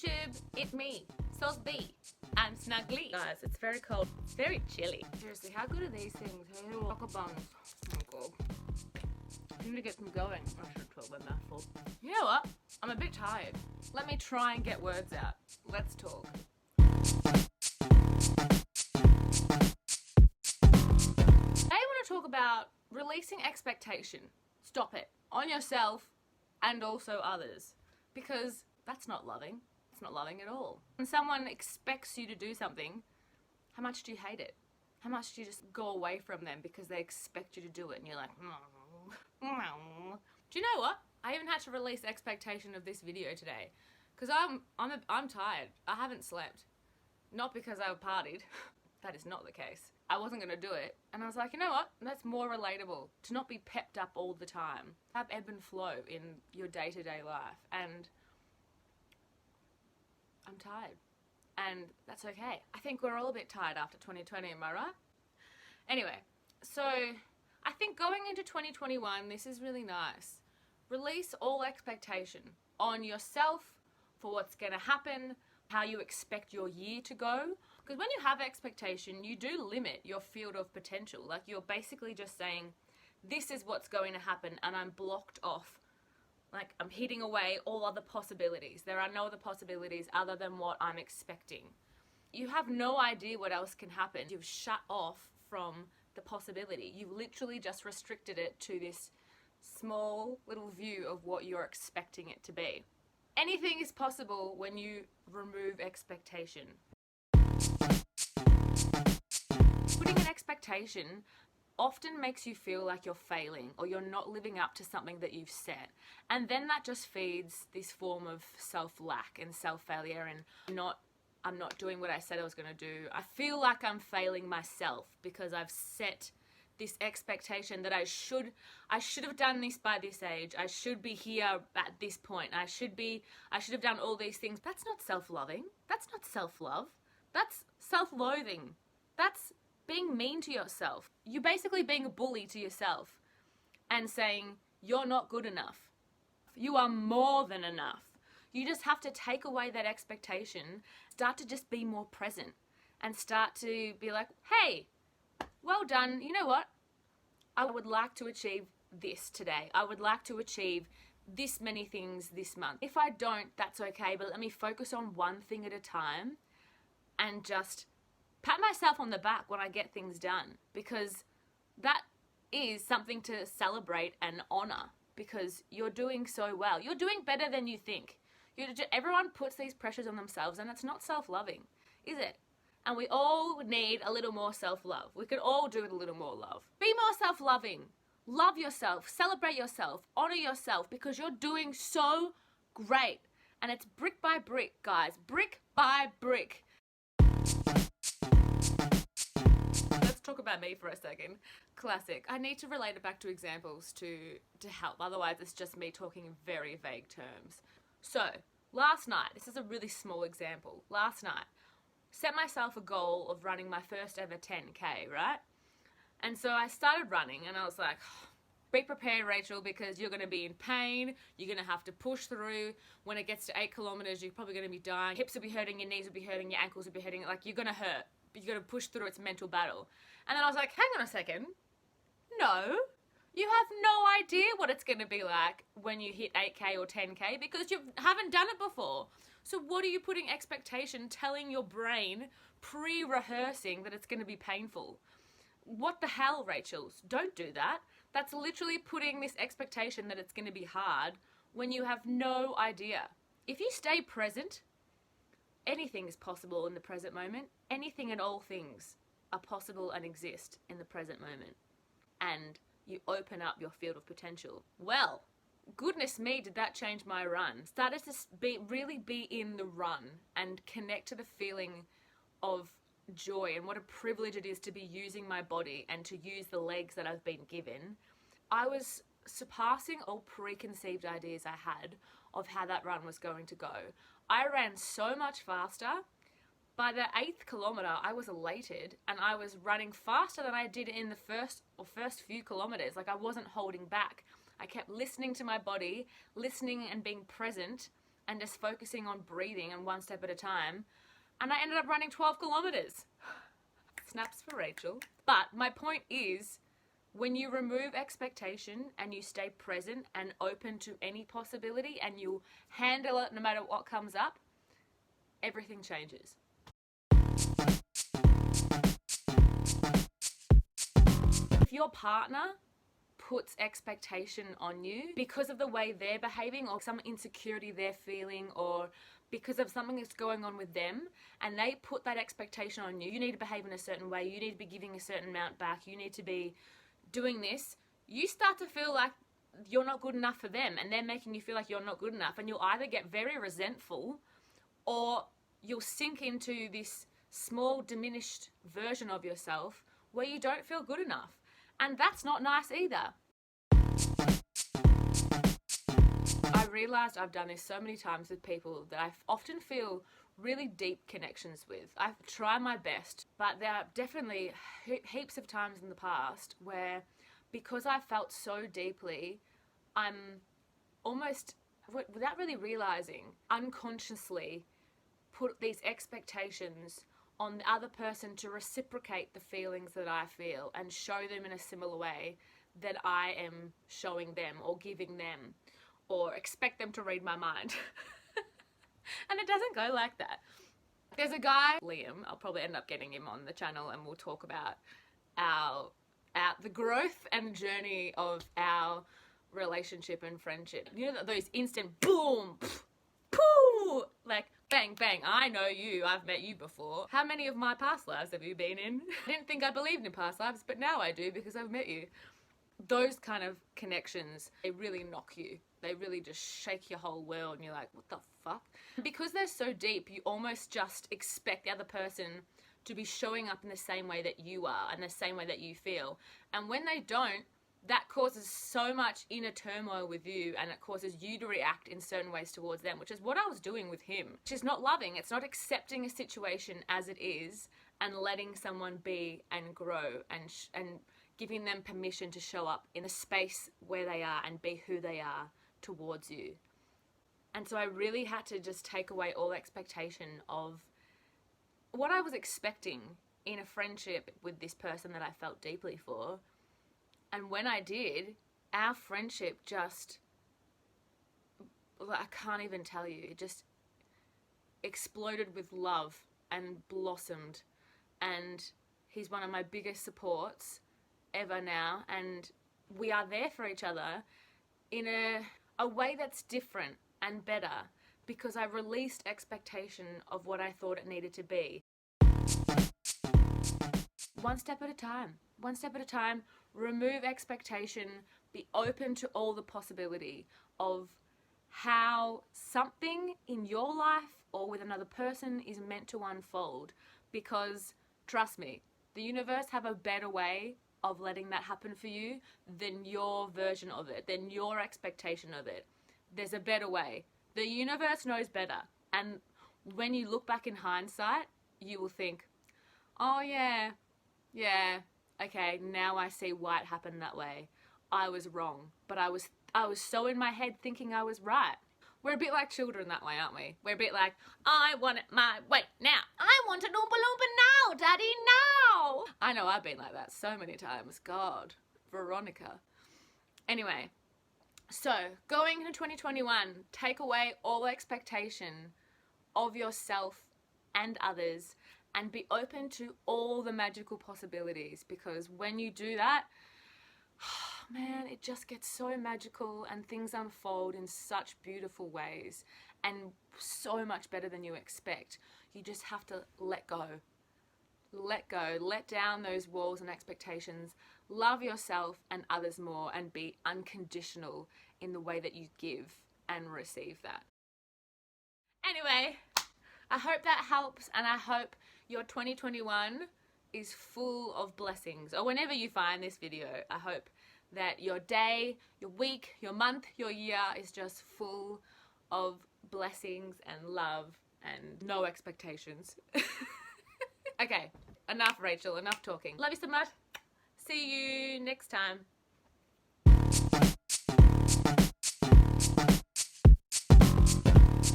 YouTube, it's me, Sauce B. I'm Snuggly. Guys, it's very cold. It's very chilly. Seriously, how good are these things? Hey, little buns. Oh god. I need to get them going. I should talk my mouth full. You know what? I'm a bit tired. Let me try and get words out. Let's talk. Today I want to talk about releasing expectation. Stop it. On yourself and also others. Because that's not loving. It's not loving at all. When someone expects you to do something, how much do you hate it? How much do you just go away from them because they expect you to do it and you're like, do you know what? I even had to release expectation of this video today because I'm tired. I haven't slept. Not because I partied. That is not the case. I wasn't going to do it. And I was like, you know what? That's more relatable. To not be pepped up all the time. Have ebb and flow in your day-to-day life. And I'm tired. And that's okay. I think we're all a bit tired after 2020, am I right? Anyway, so I think going into 2021, this is really nice. Release all expectation on yourself for what's going to happen, how you expect your year to go. Because when you have expectation, you do limit your field of potential. Like you're basically just saying, this is what's going to happen and I'm blocked off. Like I'm hitting away all other possibilities. There are no other possibilities other than what I'm expecting. You have no idea what else can happen. You've shut off from the possibility. You've literally just restricted it to this small little view of what you're expecting it to be. Anything is possible when you remove expectation. Putting an expectation often makes you feel like you're failing or you're not living up to something that you've set. And then that just feeds this form of self-lack and self-failure and I'm not doing what I said I was going to do. I feel like I'm failing myself because I've set this expectation that I should have done this by this age. I should be here at this point. I should have done all these things. That's not self-loving. That's not self-love. That's self-loathing. That's being mean to yourself. You're basically being a bully to yourself and saying you're not good enough. You are more than enough. You just have to take away that expectation, start to just be more present and start to be like, hey, well done. You know what? I would like to achieve this today. I would like to achieve this many things this month. If I don't, that's okay, but let me focus on one thing at a time and just pat myself on the back when I get things done, because that is something to celebrate and honor because you're doing so well. You're doing better than you think. Everyone puts these pressures on themselves and it's not self-loving, is it? And we all need a little more self-love. We could all do with a little more love. Be more self-loving. Love yourself. Celebrate yourself. Honor yourself because you're doing so great. And it's brick by brick, guys. Brick by brick. Let's talk about me for a second. Classic. I need to relate it back to examples to help. Otherwise, it's just me talking in very vague terms. So, last night, this is a really small example. Last night, set myself a goal of running my first ever 10K, right? And so I started running and I was like, be prepared, Rachel, because you're going to be in pain. You're going to have to push through. When it gets to 8 kilometers, you're probably going to be dying. Hips will be hurting, your knees will be hurting, your ankles will be hurting. Like, you're going to hurt. But you're going to push through. It's a mental battle. And then I was like, hang on a second. No. You have no idea what it's going to be like when you hit 8K or 10K because you haven't done it before. So what are you putting expectation, telling your brain, pre-rehearsing that it's going to be painful? What the hell, Rachel? Don't do that. That's literally putting this expectation that it's going to be hard when you have no idea. If you stay present, anything is possible in the present moment. Anything and all things are possible and exist in the present moment. And you open up your field of potential. Well, goodness me, did that change my run. Started to really be in the run and connect to the feeling of joy and what a privilege it is to be using my body and to use the legs that I've been given. I was surpassing all preconceived ideas I had of how that run was going to go. I ran so much faster. By the 8th kilometer, I was elated and I was running faster than I did in the first few kilometers. Like I wasn't holding back. I kept listening to my body, listening and being present and just focusing on breathing and one step at a time. And I ended up running 12 kilometers. Snaps for Rachel. But my point is, when you remove expectation and you stay present and open to any possibility and you handle it no matter what comes up, everything changes. If your partner puts expectation on you because of the way they're behaving or some insecurity they're feeling or because of something that's going on with them, and they put that expectation on you, you need to behave in a certain way, you need to be giving a certain amount back, you need to be doing this, you start to feel like you're not good enough for them and they're making you feel like you're not good enough, and you'll either get very resentful or you'll sink into this small diminished version of yourself where you don't feel good enough. And that's not nice either. I realized I've done this so many times with people that I often feel really deep connections with. I try my best, but there are definitely heaps of times in the past where, because I felt so deeply, I'm almost, without really realizing, unconsciously put these expectations on the other person to reciprocate the feelings that I feel and show them in a similar way that I am showing them or giving them, or expect them to read my mind. And it doesn't go like that. There's a guy, Liam, I'll probably end up getting him on the channel and we'll talk about the growth and journey of our relationship and friendship. You know, those instant boom, poo, like bang, bang, I know you, I've met you before. How many of my past lives have you been in? I didn't think I believed in past lives, but now I do because I've met you. Those kind of connections, they really knock you. They really just shake your whole world and you're like, what the fuck? Because they're so deep, you almost just expect the other person to be showing up in the same way that you are and the same way that you feel. And when they don't, that causes so much inner turmoil with you, and it causes you to react in certain ways towards them, which is what I was doing with him. Which is not loving. It's not accepting a situation as it is and letting someone be and grow and giving them permission to show up in the space where they are and be who they are towards you. And so I really had to just take away all expectation of what I was expecting in a friendship with this person that I felt deeply for. And when I did, our friendship just, I can't even tell you, it just exploded with love and blossomed. And he's one of my biggest supports ever now. And we are there for each other in a way that's different and better because I released expectation of what I thought it needed to be. One step at a time. One step at a time. Remove expectation, be open to all the possibility of how something in your life or with another person is meant to unfold, because trust me, the universe have a better way of letting that happen for you than your version of it, than your expectation of it. There's a better way. The universe knows better. And when you look back in hindsight, you will think, oh yeah, okay, now I see why it happened that way. I was wrong, but I was so in my head thinking I was right. We're a bit like children that way, aren't we? We're a bit like, I want it my way now. I want an Oompa Loompa now, Daddy, now. I know I've been like that so many times. God, Veronica. Anyway, so going into 2021, take away all expectation of yourself and others and be open to all the magical possibilities, because when you do that, man, it just gets so magical and things unfold in such beautiful ways and so much better than you expect. You just have to let go. Let go. Let down those walls and expectations. Love yourself and others more and be unconditional in the way that you give and receive that. Anyway, I hope that helps, and I hope your 2021 is full of blessings. Or whenever you find this video, I hope that your day, your week, your month, your year is just full of blessings and love and no expectations. Okay, enough Rachel, enough talking. Love you so much. See you next time.